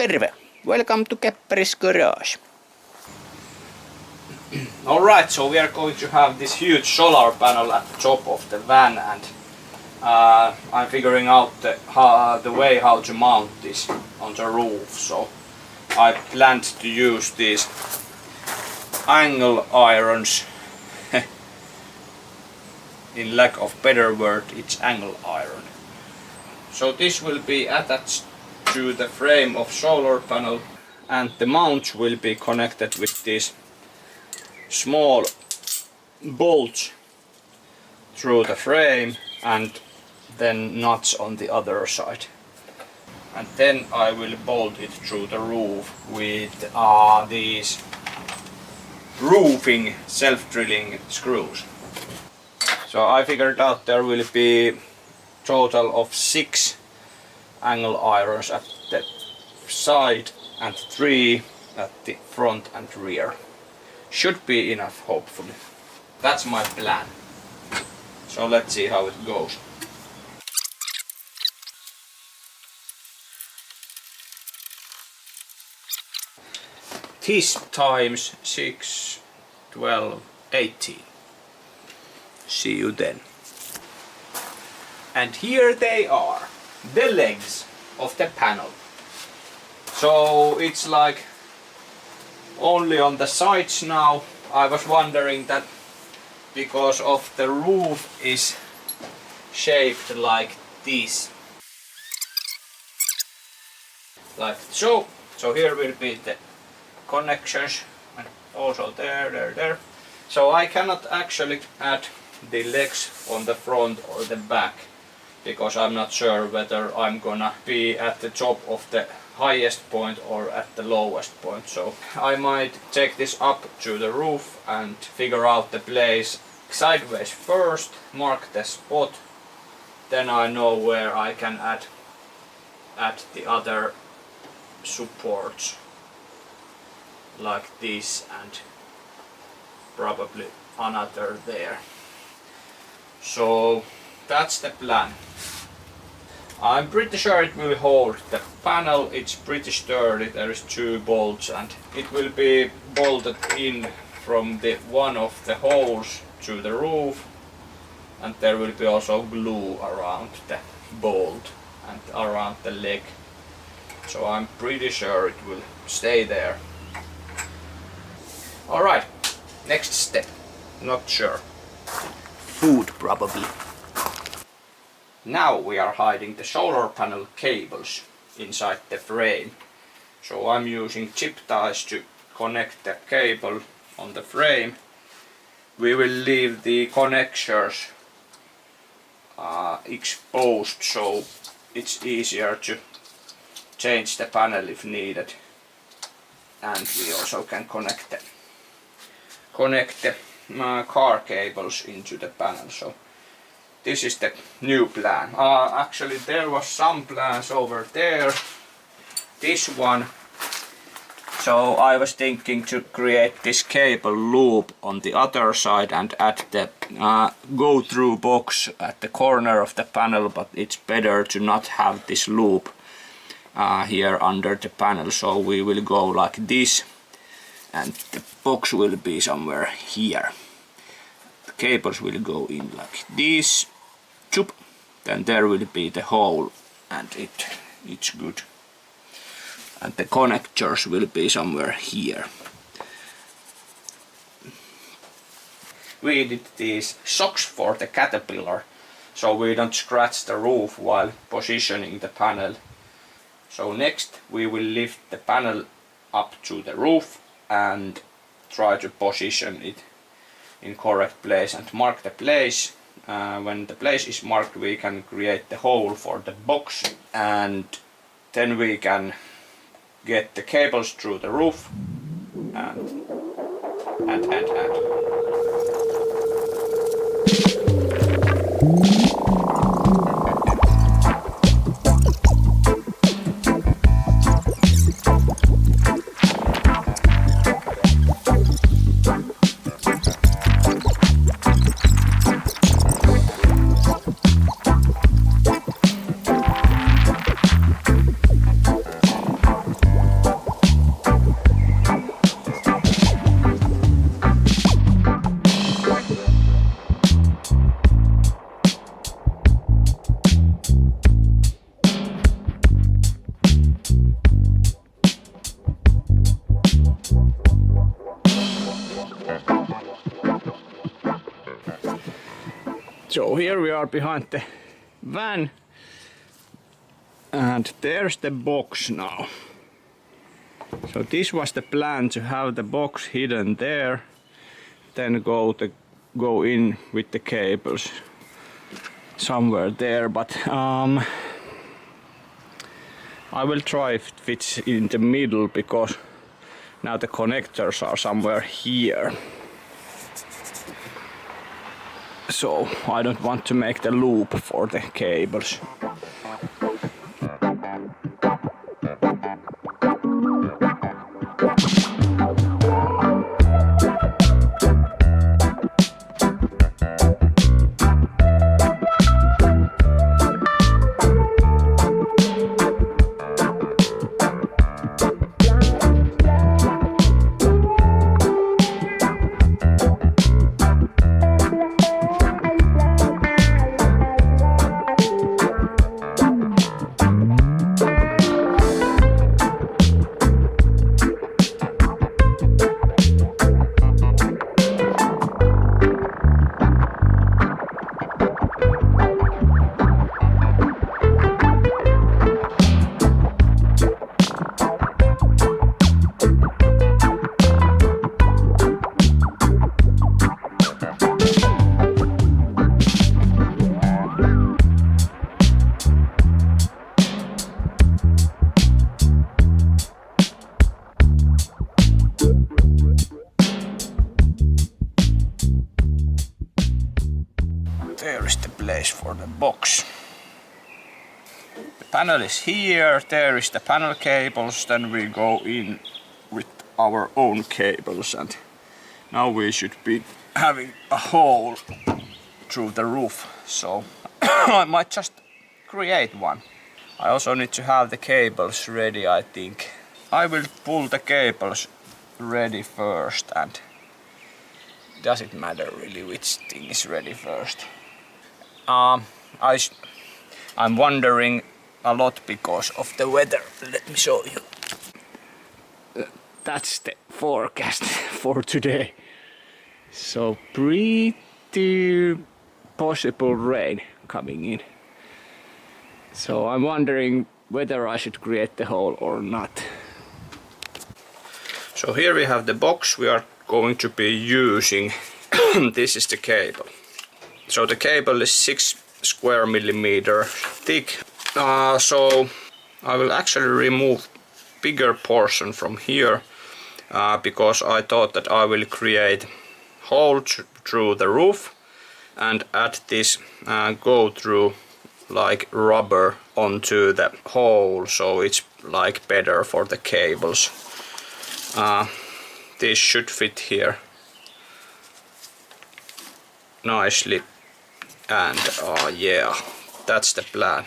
Terve! Welcome to Kepperis Garage. Alright, so we are going to have this huge solar panel at the top of the van, and I'm figuring out the way how to mount this on the roof. So I planned to use these angle irons. In lack of better word, it's angle iron. So this will be attached to the frame of solar panel, and the mount will be connected with these small bolts through the frame and then nuts on the other side. And then I will bolt it through the roof with these roofing self-drilling screws. So I figured out there will be total of 6 angle irons at the side and 3 at the front and rear. Should be enough, hopefully. That's my plan. So let's see how it goes. This times 6, 12, 18. See you then. And here they are, the legs of the panel. So it's like only on the sides now. I was wondering that because of the roof is shaped like this. Like so. So here will be the connections, and also there. So I cannot actually add the legs on the front or the back, because I'm not sure whether I'm gonna be at the top of the highest point or at the lowest point. So I might take this up to the roof and figure out the place sideways first, mark the spot, then I know where I can add the other supports like this, and probably another there. So that's the plan. I'm pretty sure it will hold the panel. It's pretty sturdy. There is 2 bolts, and it will be bolted in from the one of the holes to the roof, and there will be also glue around the bolt and around the leg. So I'm pretty sure it will stay there. Alright, next step. Not sure. Food probably. Now we are hiding the solar panel cables inside the frame. So I'm using zip ties to connect the cable on the frame. We will leave the connectors exposed, so it's easier to change the panel if needed. And we also can connect the car cables into the panel. So this is the new plan. Actually there was some plans over there. This one. So I was thinking to create this cable loop on the other side and add the go-through box at the corner of the panel, but it's better to not have this loop here under the panel. So we will go like this, and the box will be somewhere here. The cables will go in like this. Then there will be the hole, and it's good. And the connectors will be somewhere here. We did these socks for the caterpillar, so we don't scratch the roof while positioning the panel. So next we will lift the panel up to the roof and try to position it in correct place and mark the place. When the place is marked, we can create the hole for the box, and then we can get the cables through the roof and. So here we are behind the van, and there's the box now. So this was the plan, to have the box hidden there, then go in with the cables somewhere there, but I will try if it fits in the middle, because now the connectors are somewhere here. So I don't want to make the loop for the cables. There is the place for the box. The panel is here, there is the panel cables, then we go in with our own cables, and now we should be having a hole through the roof, so I might just create one. I also need to have the cables ready, I think. I will pull the cables ready first, and does it matter really which thing is ready first? I'm wondering a lot because of the weather. Let me show you. That's the forecast for today. So pretty possible rain coming in. So I'm wondering whether I should create the hole or not. So here we have the box we are going to be using. This is the cable. So the cable is 6 square millimeter thick. So I will actually remove bigger portion from here because I thought that I will create hole through the roof and add this go through like rubber onto the hole, so it's like better for the cables. This should fit here nicely, and yeah, that's the plan.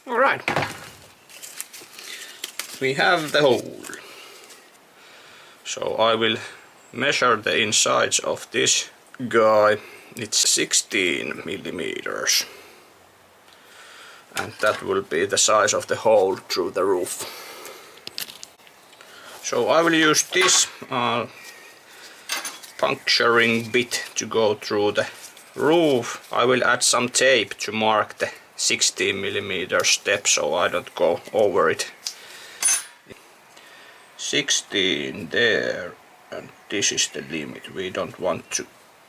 Alright, we have the hole. So I will measure the insides of this guy. It's 16 millimeters, and that will be the size of the hole through the roof. So I will use this puncturing bit to go through the roof. I will add some tape to mark the 16 millimeter step so I don't go over it. 16 there, and this is the limit. We don't want to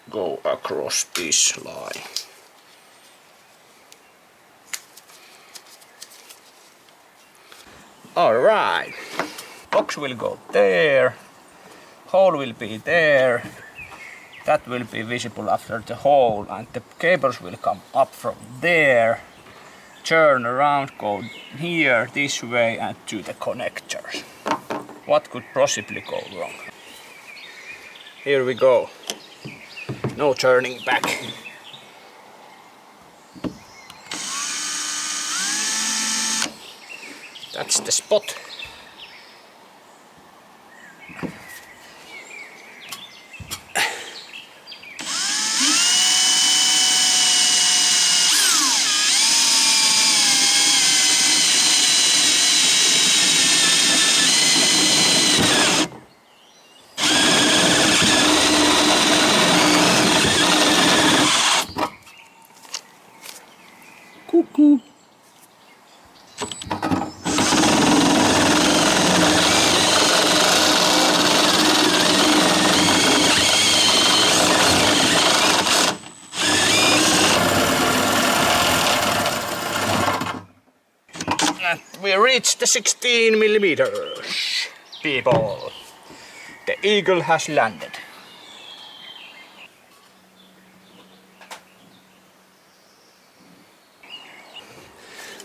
go across this line. Alright, box will go there, hole will be there, that will be visible after the hole, and the cables will come up from there, turn around, go here, this way, and to the connectors. What could possibly go wrong? Here we go. No turning back. That's the spot. And we reached the 16 millimeters. People, the eagle has landed.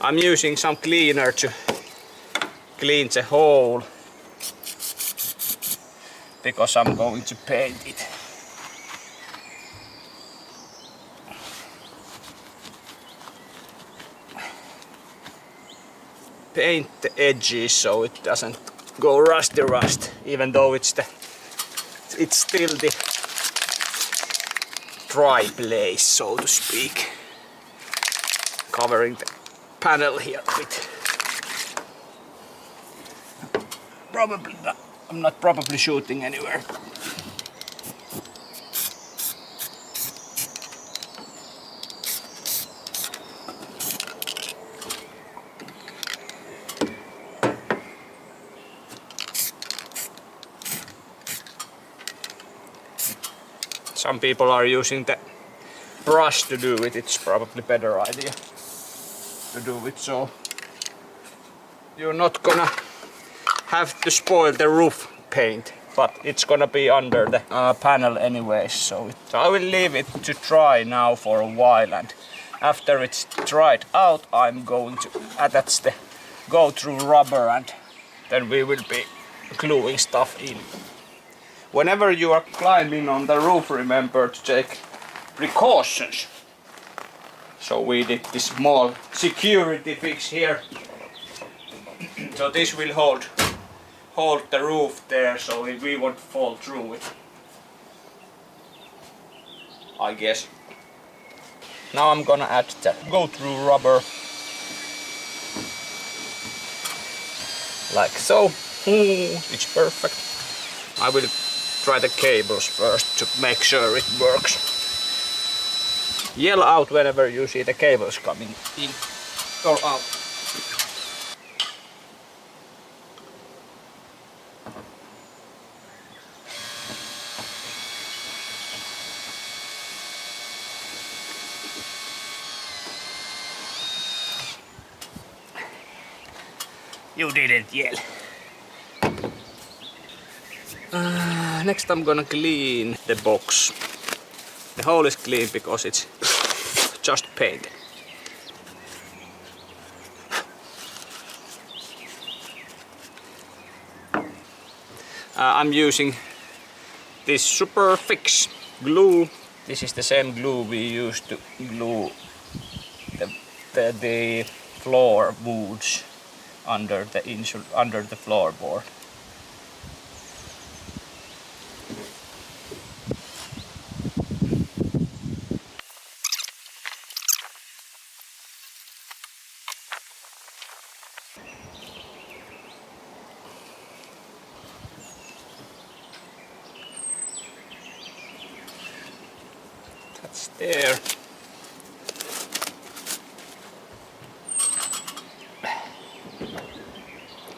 I'm using some cleaner to clean the hole because I'm going to paint it. Paint the edges so it doesn't go rusty rust, even though it's still the dry place, so to speak. Covering the panel here with probably not, I'm not probably shooting anywhere. Some people are using the brush to do it. It's probably a better idea to do it so you're not gonna have to spoil the roof paint, but it's gonna be under the panel anyway, so I will leave it to dry now for a while, and after it's dried out I'm going to attach the go-through rubber and then we will be gluing stuff in. Whenever you are climbing on the roof, remember to take precautions. So we did this small security fix here. So this will hold the roof there so we won't fall through it, I guess. Now I'm gonna add the go-through rubber. Like so. It's perfect. I will try the cables first to make sure it works. Yell out whenever you see the cables coming in or out. You didn't yell. Next I'm gonna clean the box. The hole is clean because it's just paint. I'm using this Super Fix glue. This is the same glue we used to glue the floor woods under the floorboard. That's there.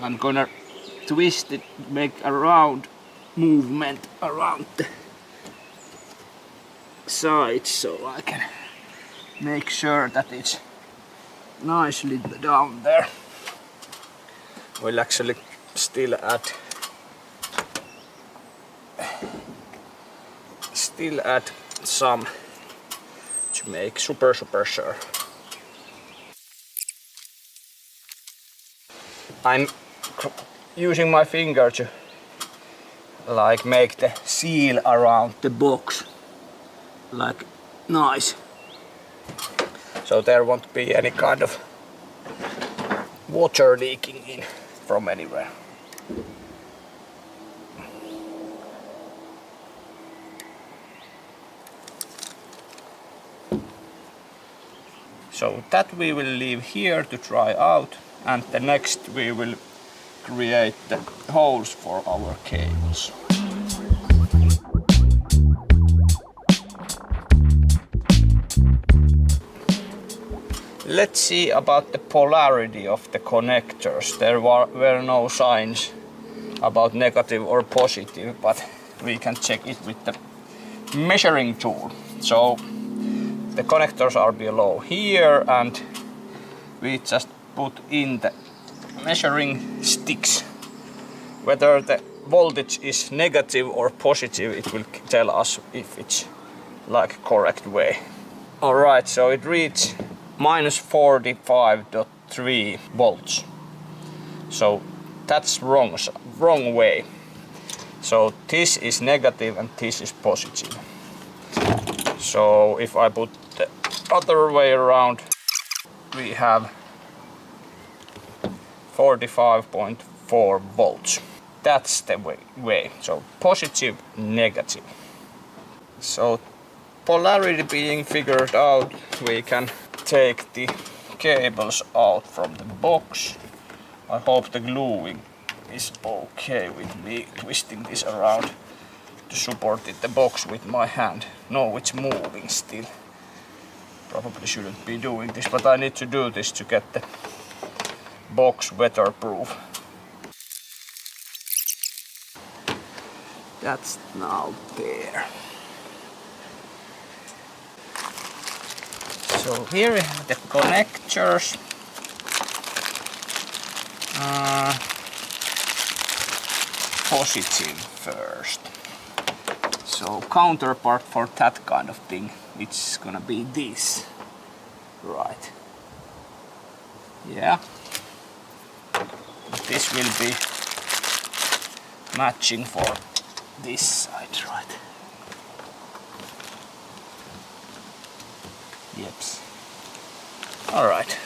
I'm gonna twist it, make a round movement around the sides so I can make sure that it's nicely down there. We'll actually still add some to make super sure. I'm using my finger to like make the seal around the box like nice, so there won't be any kind of water leaking in from anywhere. So that we will leave here to dry out, and the next we will create the holes for our cables. Let's see about the polarity of the connectors. There were no signs about negative or positive, but we can check it with the measuring tool. So the connectors are below here, and we just put in the measuring sticks. Whether the voltage is negative or positive, it will tell us if it's like correct way. Alright, so it reads minus 45.3 volts. So that's wrong way. So this is negative and this is positive. So if I put the other way around, we have 45.4 volts. That's the way. So positive, negative. So polarity being figured out, we can take the cables out from the box. I hope the gluing is okay with me twisting this around to support the box with my hand. No, it's moving still. Probably shouldn't be doing this, but I need to do this to get the box weatherproof. That's now there. So here we have the connectors. Positive first. So counterpart for that kind of thing, it's gonna be this. Right. Yeah. This will be matching for this side, right? Yeps. All right.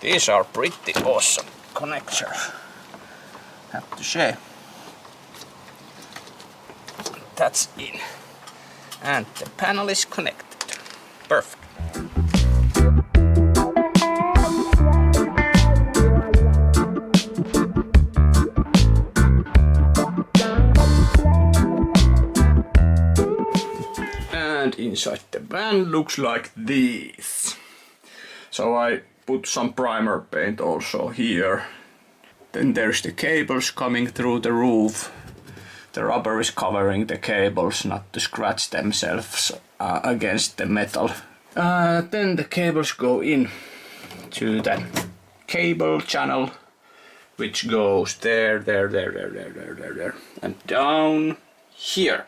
These are pretty awesome connectors, have to say. That's in. And the panel is connected. Perfect. And inside the van looks like this. So I put some primer paint also here. Then there's the cables coming through the roof. The rubber is covering the cables not to scratch themselves against the metal. Then the cables go in to the cable channel, which goes there, and down here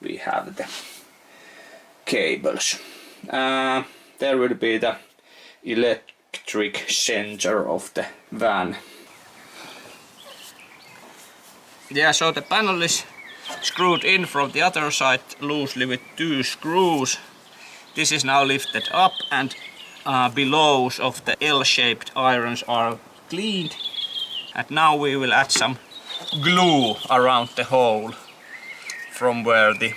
we have the cables. There will be the electric center of the van. Yeah, so the panel is screwed in from the other side loosely with 2 screws. This is now lifted up, and belows of the L-shaped irons are cleaned. And now we will add some glue around the hole from where the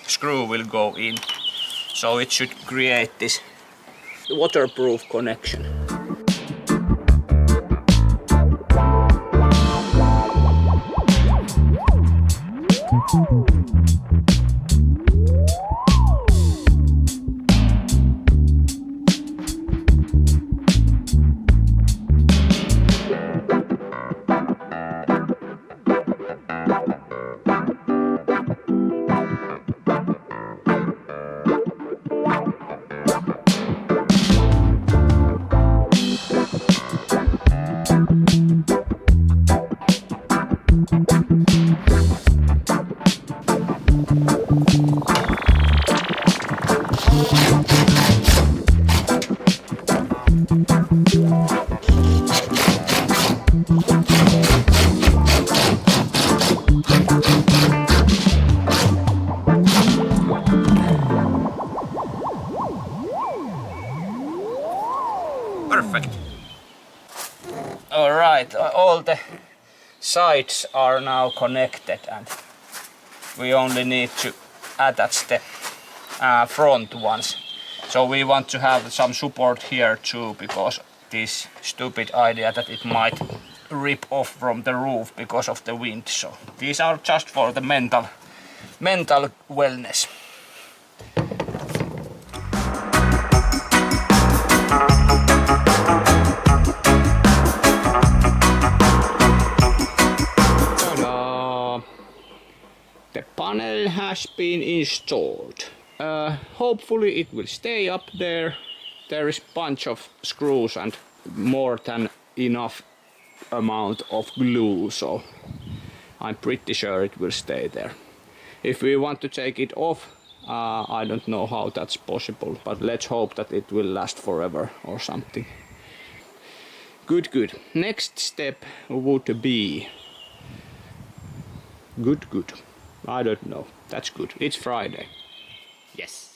screw will go in. So it should create this waterproof connection. Right, all the sides are now connected and we only need to attach the front ones. So we want to have some support here too, because this stupid idea that it might rip off from the roof because of the wind. So these are just for the mental wellness. Ta-da! The panel has been installed. Hopefully it will stay up there. There is a bunch of screws and more than enough amount of glue, so I'm pretty sure it will stay there. If we want to take it off, I don't know how that's possible, but let's hope that it will last forever or something. Good, good. Next step would be... Good. I don't know. That's good. It's Friday. Yes.